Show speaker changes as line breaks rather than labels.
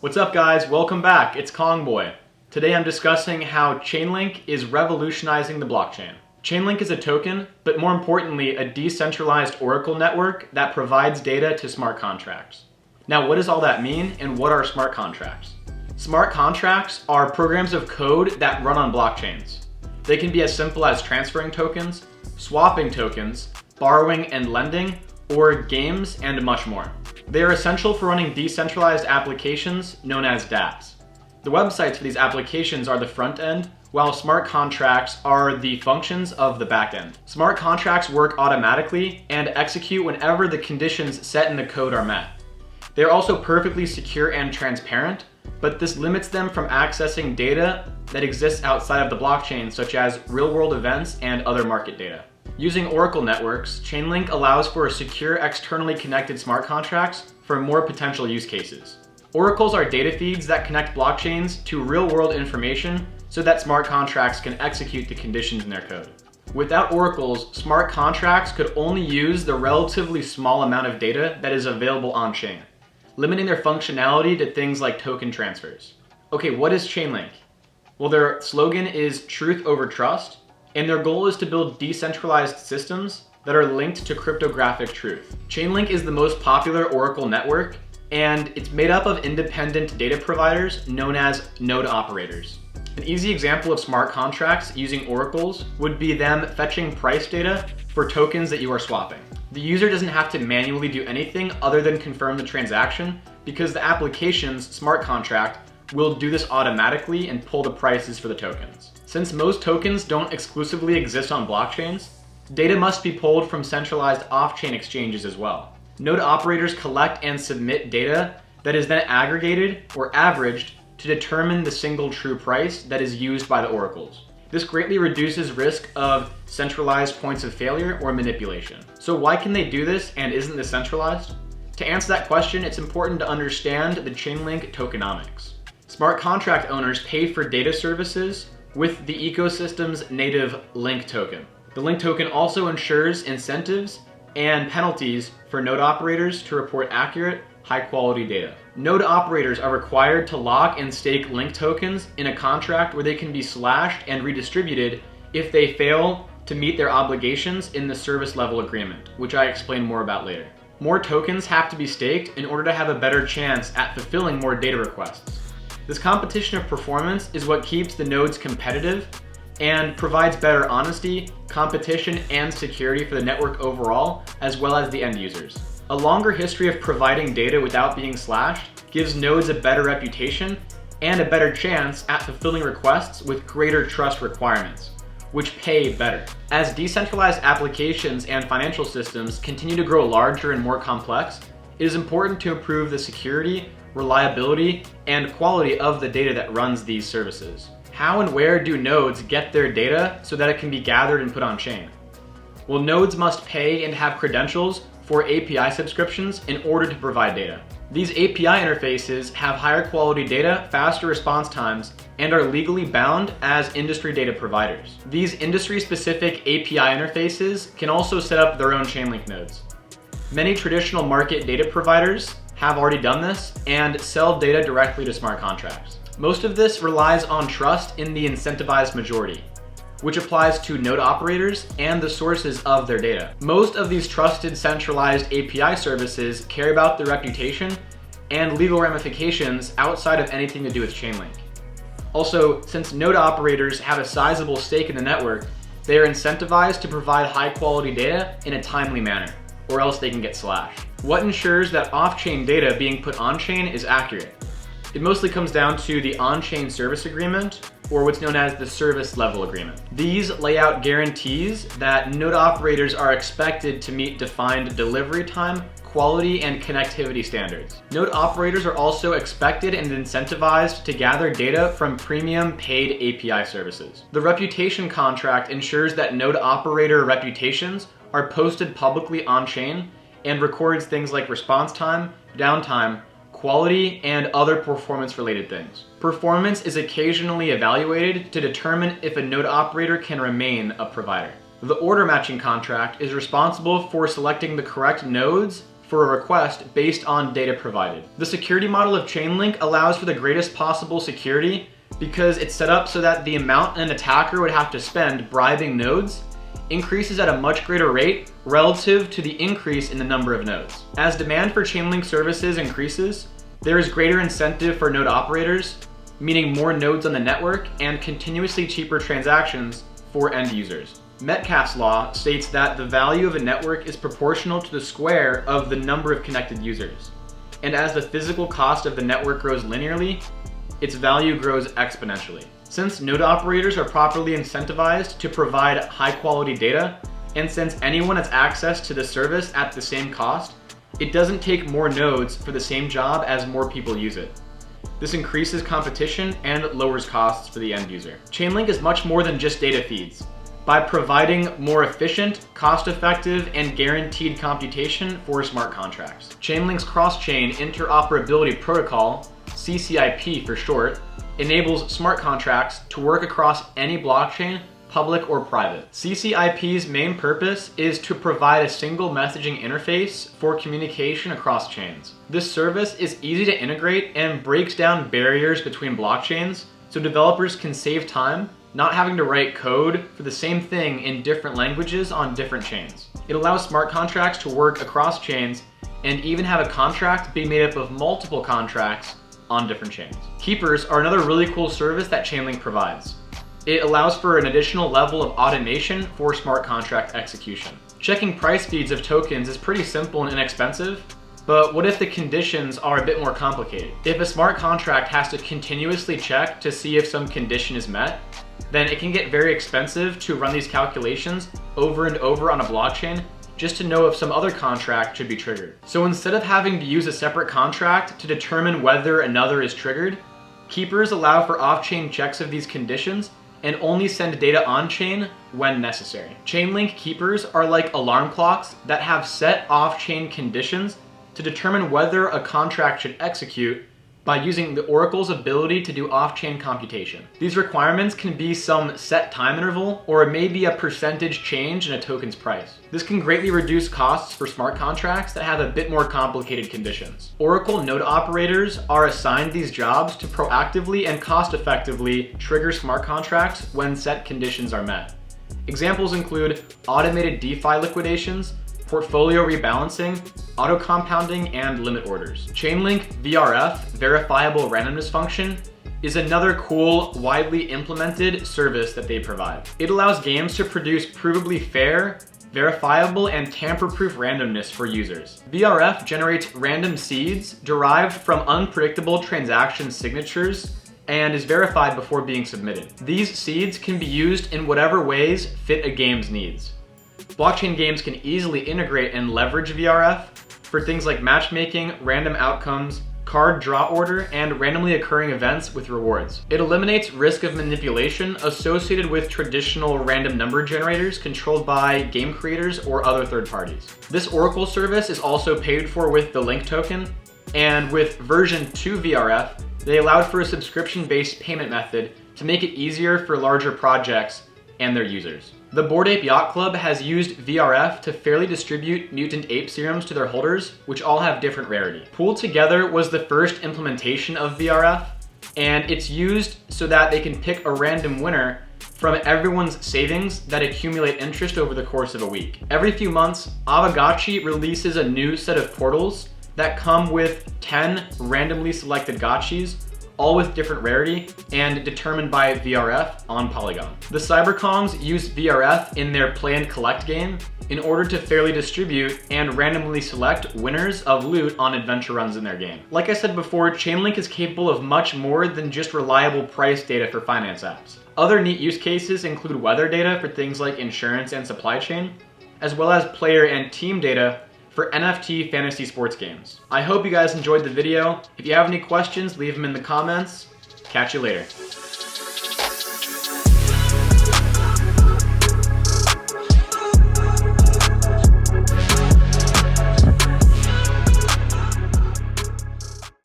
What's up guys, welcome back, it's Kongboy. Today I'm discussing how Chainlink is revolutionizing the blockchain. Chainlink is a token, but more importantly, a decentralized oracle network that provides data to smart contracts. Now what does all that mean, and what are smart contracts? Smart contracts are programs of code that run on blockchains. They can be as simple as transferring tokens, swapping tokens, borrowing and lending, or games, and much more. They are essential for running decentralized applications known as dApps. The websites for these applications are the front end, while smart contracts are the functions of the back end. Smart contracts work automatically and execute whenever the conditions set in the code are met. They are also perfectly secure and transparent, but this limits them from accessing data that exists outside of the blockchain, such as real-world events and other market data. Using Oracle networks, Chainlink allows for secure externally connected smart contracts for more potential use cases. Oracles are data feeds that connect blockchains to real-world information so that smart contracts can execute the conditions in their code. Without oracles, smart contracts could only use the relatively small amount of data that is available on-chain, limiting their functionality to things like token transfers. Okay, what is Chainlink? Well, their slogan is truth over trust, and their goal is to build decentralized systems that are linked to cryptographic truth. Chainlink is the most popular Oracle network, and it's made up of independent data providers known as node operators. An easy example of smart contracts using oracles would be them fetching price data for tokens that you are swapping. The user doesn't have to manually do anything other than confirm the transaction because the application's smart contract will do this automatically and pull the prices for the tokens. Since most tokens don't exclusively exist on blockchains, data must be pulled from centralized off-chain exchanges as well. Node operators collect and submit data that is then aggregated or averaged to determine the single true price that is used by the oracles. This greatly reduces risk of centralized points of failure or manipulation. So why can they do this, and isn't this centralized? To answer that question, it's important to understand the Chainlink tokenomics. Smart contract owners pay for data services with the ecosystem's native link token. The link token also ensures incentives and penalties for node operators to report accurate, high-quality data. Node operators are required to lock and stake link tokens in a contract where they can be slashed and redistributed if they fail to meet their obligations in the service level agreement, which I explain more about later. More tokens have to be staked in order to have a better chance at fulfilling more data requests. This competition of performance is what keeps the nodes competitive and provides better honesty, competition, and security for the network overall, as well as the end users. A longer history of providing data without being slashed gives nodes a better reputation and a better chance at fulfilling requests with greater trust requirements, which pay better. As decentralized applications and financial systems continue to grow larger and more complex, it is important to improve the security, reliability, and quality of the data that runs these services. How and where do nodes get their data so that it can be gathered and put on chain? Well, nodes must pay and have credentials for API subscriptions in order to provide data. These API interfaces have higher quality data, faster response times, and are legally bound as industry data providers. These industry-specific API interfaces can also set up their own Chainlink nodes. Many traditional market data providers have already done this and sell data directly to smart contracts. Most of this relies on trust in the incentivized majority, which applies to node operators and the sources of their data. Most of these trusted centralized API services care about their reputation and legal ramifications outside of anything to do with Chainlink. Also, since node operators have a sizable stake in the network, they are incentivized to provide high-quality data in a timely manner, or else they can get slashed. What ensures that off-chain data being put on-chain is accurate? It mostly comes down to the on-chain service agreement, or what's known as the service level agreement. These lay out guarantees that node operators are expected to meet defined delivery time, quality, and connectivity standards. Node operators are also expected and incentivized to gather data from premium paid API services. The reputation contract ensures that node operator reputations are posted publicly on-chain and records things like response time, downtime, quality, and other performance-related things. Performance is occasionally evaluated to determine if a node operator can remain a provider. The order matching contract is responsible for selecting the correct nodes for a request based on data provided. The security model of Chainlink allows for the greatest possible security because it's set up so that the amount an attacker would have to spend bribing nodes increases at a much greater rate relative to the increase in the number of nodes. As demand for Chainlink services increases, there is greater incentive for node operators, meaning more nodes on the network and continuously cheaper transactions for end users. Metcalfe's law states that the value of a network is proportional to the square of the number of connected users. And as the physical cost of the network grows linearly, its value grows exponentially. Since node operators are properly incentivized to provide high-quality data, and since anyone has access to the service at the same cost, it doesn't take more nodes for the same job as more people use it. This increases competition and lowers costs for the end user. Chainlink is much more than just data feeds. By providing more efficient, cost-effective, and guaranteed computation for smart contracts. Chainlink's cross-chain interoperability protocol, CCIP for short, enables smart contracts to work across any blockchain, public or private. CCIP's main purpose is to provide a single messaging interface for communication across chains. This service is easy to integrate and breaks down barriers between blockchains so developers can save time not having to write code for the same thing in different languages on different chains. It allows smart contracts to work across chains and even have a contract be made up of multiple contracts on different chains. Keepers are another really cool service that Chainlink provides. It allows for an additional level of automation for smart contract execution. Checking price feeds of tokens is pretty simple and inexpensive, but what if the conditions are a bit more complicated? If a smart contract has to continuously check to see if some condition is met, then it can get very expensive to run these calculations over and over on a blockchain just to know if some other contract should be triggered. So instead of having to use a separate contract to determine whether another is triggered, keepers allow for off-chain checks of these conditions and only send data on-chain when necessary. Chainlink keepers are like alarm clocks that have set off-chain conditions to determine whether a contract should execute by using the oracle's ability to do off-chain computation. These requirements can be some set time interval, or it may be a percentage change in a token's price. This can greatly reduce costs for smart contracts that have a bit more complicated conditions. Oracle node operators are assigned these jobs to proactively and cost-effectively trigger smart contracts when set conditions are met. Examples include automated DeFi liquidations, portfolio rebalancing, auto-compounding, and limit orders. Chainlink VRF, verifiable randomness function, is another cool, widely implemented service that they provide. It allows games to produce provably fair, verifiable, and tamper-proof randomness for users. VRF generates random seeds derived from unpredictable transaction signatures and is verified before being submitted. These seeds can be used in whatever ways fit a game's needs. Blockchain games can easily integrate and leverage VRF for things like matchmaking, random outcomes, card draw order, and randomly occurring events with rewards. It eliminates risk of manipulation associated with traditional random number generators controlled by game creators or other third parties. This Oracle service is also paid for with the Link token, and with version 2 VRF, they allowed for a subscription-based payment method to make it easier for larger projects and their users. The Bored Ape Yacht Club has used VRF to fairly distribute mutant ape serums to their holders, which all have different rarity. Pooled Together was the first implementation of VRF, and it's used so that they can pick a random winner from everyone's savings that accumulate interest over the course of a week. Every few months, Avagachi releases a new set of portals that come with 10 randomly selected gotchis, all with different rarity and determined by VRF on Polygon. The Cyberkongs use VRF in their Play and Collect game in order to fairly distribute and randomly select winners of loot on adventure runs in their game. Like I said before, Chainlink is capable of much more than just reliable price data for finance apps. Other neat use cases include weather data for things like insurance and supply chain, as well as player and team data for NFT fantasy sports games. I hope you guys enjoyed the video. If you have any questions, leave them in the comments. Catch you later.